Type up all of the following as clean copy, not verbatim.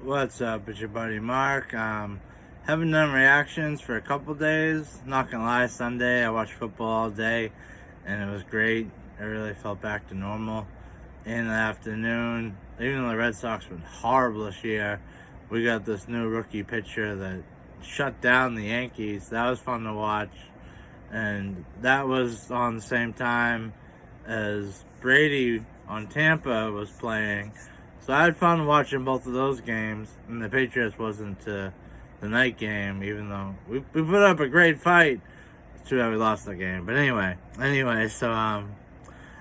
What's up? It's your buddy Mark. Haven't done reactions for a couple days. Not gonna lie, Sunday I watched football all day and it was great. I really felt back to normal. In the afternoon, even though the Red Sox were horrible this year, we got this new rookie pitcher that shut down the Yankees. That was fun to watch. And that was on the same time as Brady on Tampa was playing. So I had fun watching both of those games, and the Patriots wasn't the night game, even though we put up a great fight. It's too bad we lost the game. But anyway, so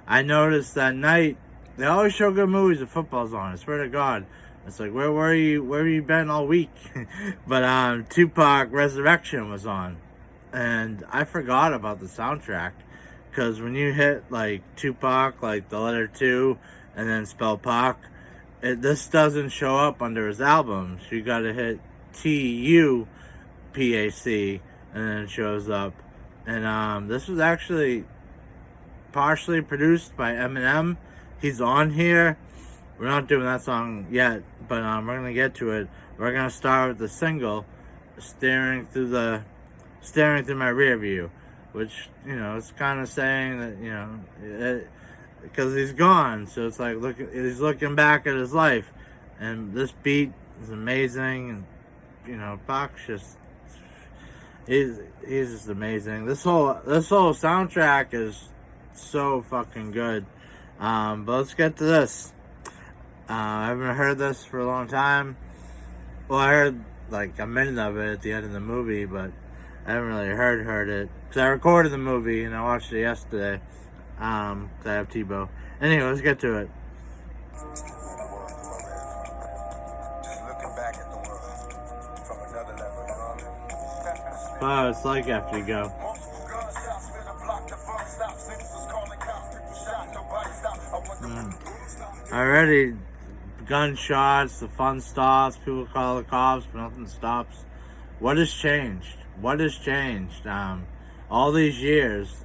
I noticed that night they always show good movies if football's on. I swear to God, it's like where were you? Where have you been all week? But Tupac Resurrection was on, and I forgot about the soundtrack because when you hit like Tupac, like the letter 2, and then spell Pac. This doesn't show up under his albums. You gotta hit Tupac, and then it shows up. And this was actually partially produced by Eminem. He's on here. We're not doing that song yet, but we're gonna get to it. We're gonna start with the single, staring through my rear view, which it's kind of saying that because he's gone, so it's like he's looking back at his life, and this beat is amazing, and Pac's he's just amazing. This whole soundtrack is so fucking good. But let's get to this. I haven't heard this for a long time. Well, I heard like a minute of it at the end of the movie, but I haven't really heard it because I recorded the movie and I watched it yesterday. I have Tebow. Anyway, let's get to it. Just looking back at the world from another level, you know? Wow, it's like after you go. Already, gunshots, the fun stops, people call the cops, but nothing stops. What has changed? What has changed? All these years,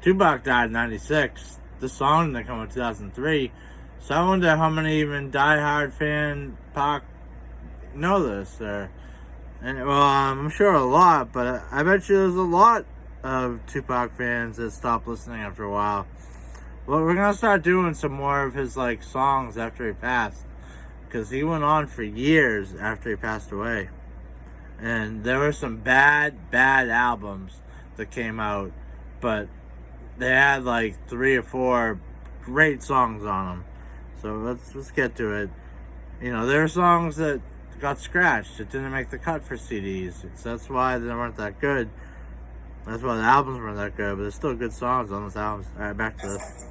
Tupac died in 96. The song didn't come in 2003. So I wonder how many even diehard fan Pac know this. I'm sure a lot, but I bet you there's a lot of Tupac fans that stopped listening after a while. Well, we're going to start doing some more of his songs after he passed. Because he went on for years after he passed away. And there were some bad albums that came out. But they had 3 or 4 great songs on them. So let's get to it. There are songs that got scratched. It didn't make the cut for CDs. So that's why they weren't that good. That's why the albums weren't that good. But there's still good songs on those albums. All right, back to this.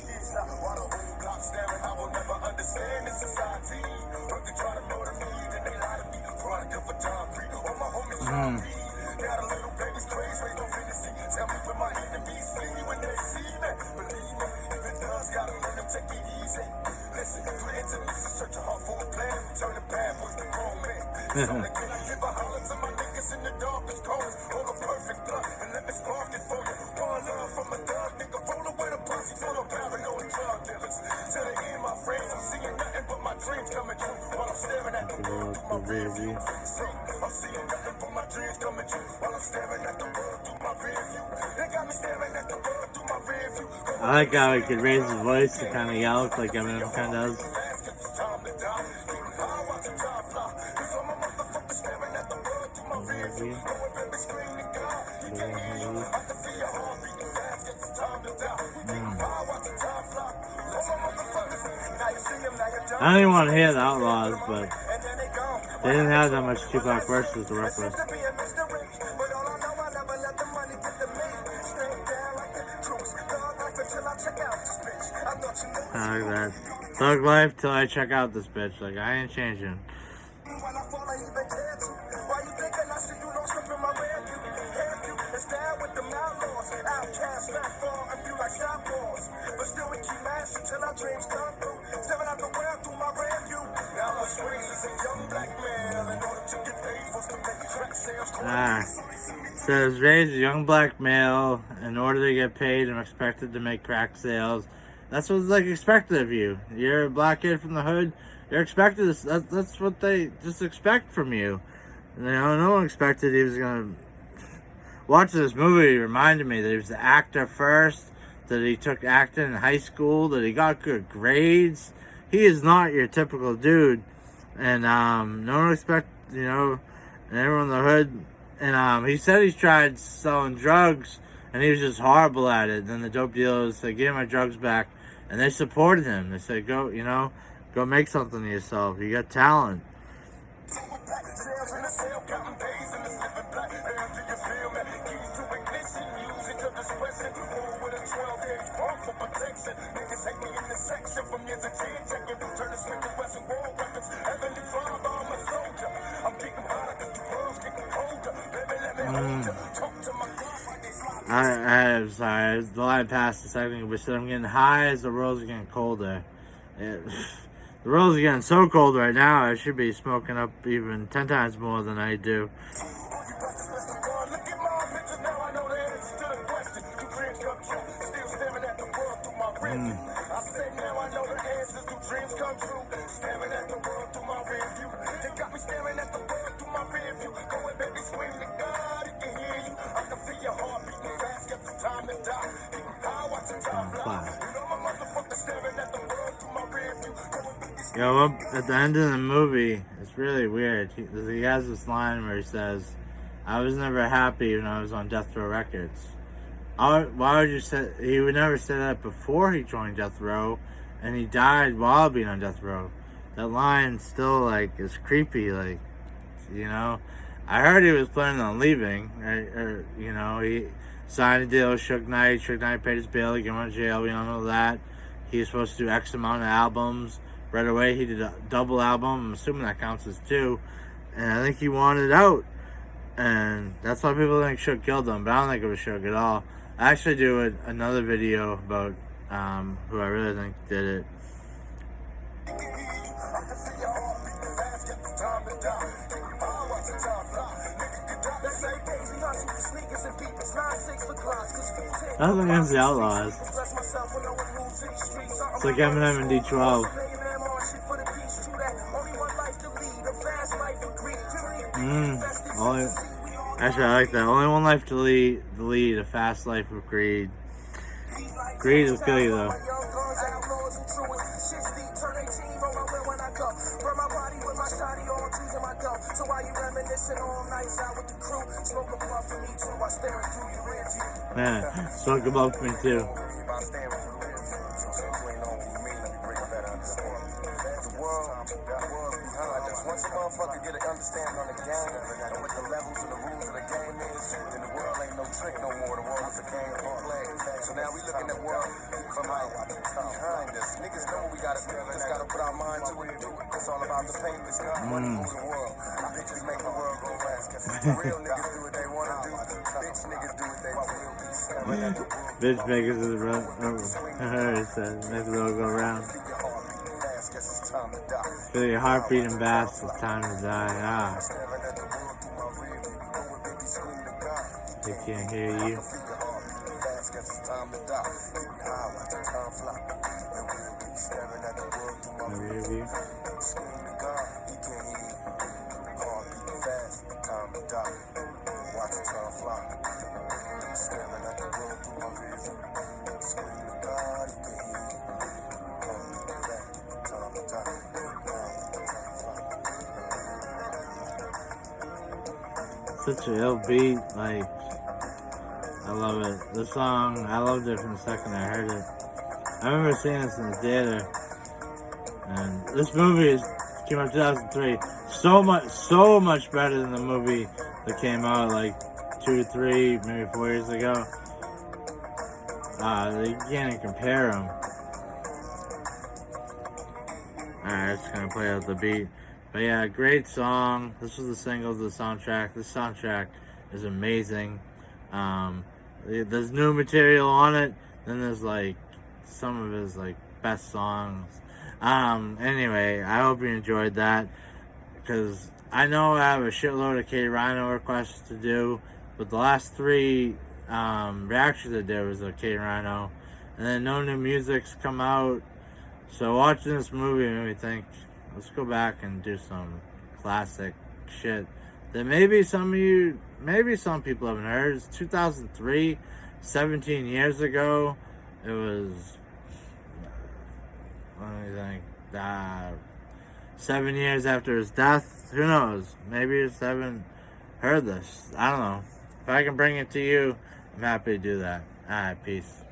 I like how he could raise his voice to kind of yell like Eminem kind of does. I don't even want to hear the Outlaws, but they didn't have that much Tupac verses to work with. I like that. Thug life till I check out this bitch. I ain't changing. Says raise a young black male in order to get paid and expected to make crack sales. That's what's expected of you. You're a black kid from the hood. You're expected this. That's what they just expect from you. You know, no one expected he was gonna watch this movie. It reminded me that he was an actor first, that he took acting in high school, that he got good grades. He is not your typical dude, and no one expect, you know, and everyone in the hood. And he said he's tried selling drugs, and he was just horrible at it. Then the dope dealers said, "Give me my drugs back," and they supported him. They said, "Go, you know, go make something of yourself. You got talent." I'm sorry, the line passed a second ago, but said I'm getting high as the roads are getting colder. The roads are getting so cold right now, I should be smoking up even 10 times more than I do. You know, at the end of the movie, it's really weird. He has this line where he says, "I was never happy when I was on Death Row Records." Why would you say? He would never say that before he joined Death Row, and he died while being on Death Row. That line still, like, is creepy. Like, you know, I heard he was planning on leaving. Or you know, he signed a deal with Suge Knight. Suge Knight paid his bail, get him out of jail. We don't know that. He was supposed to do X amount of albums. Right away, he did a double album. I'm assuming that counts as 2. And I think he wanted out. And that's why people think Suge killed him. But I don't think it was Suge at all. I actually do another video about who I really think did it. Nothing against the Outlaws. It's like Eminem and D12. Actually, I like that. Only one life to lead, a fast life of greed. Greed will kill you, though. Yeah, smoke a blunt for me, too. Once a motherfucker get an understanding on the game and what the levels and the rules of the game is, then the world ain't no trick no more. The world is a game to play. So now we looking at the world from like behind us. Niggas know what we gotta do. Just gotta put our mind to it and do it. It's all about the payments. Money moves the world. Bitches make the world go fast. Real niggas do what they wanna do. Bitch niggas do what they will be. Bitch niggas is run. It says make the world go round. Feel your heart beating fast, it's time to die. They can't hear you. Such a ill beat, like, I love it. This song, I loved it from the second I heard it. I remember seeing this in the theater, and this movie came out in 2003. So much better than the movie that came out like 2, 3, maybe 4 years ago. You can't even compare them. Alright, just gonna play out the beat. But yeah, great song. This was the single to the soundtrack. This soundtrack is amazing. There's new material on it. Then there's like some of his like best songs. Anyway, I hope you enjoyed that, because I know I have a shitload of K Rhino requests to do, but the last 3 reactions I did was a K Rhino, and then no new music's come out. So watching this movie made me think, Let's go back and do some classic shit that maybe some people haven't heard. It's 2003, 17 years ago. It was, let me think, 7 years after his death. Who knows? Maybe you haven't heard this. I don't know. If I can bring it to you, I'm happy to do that. Alright, peace.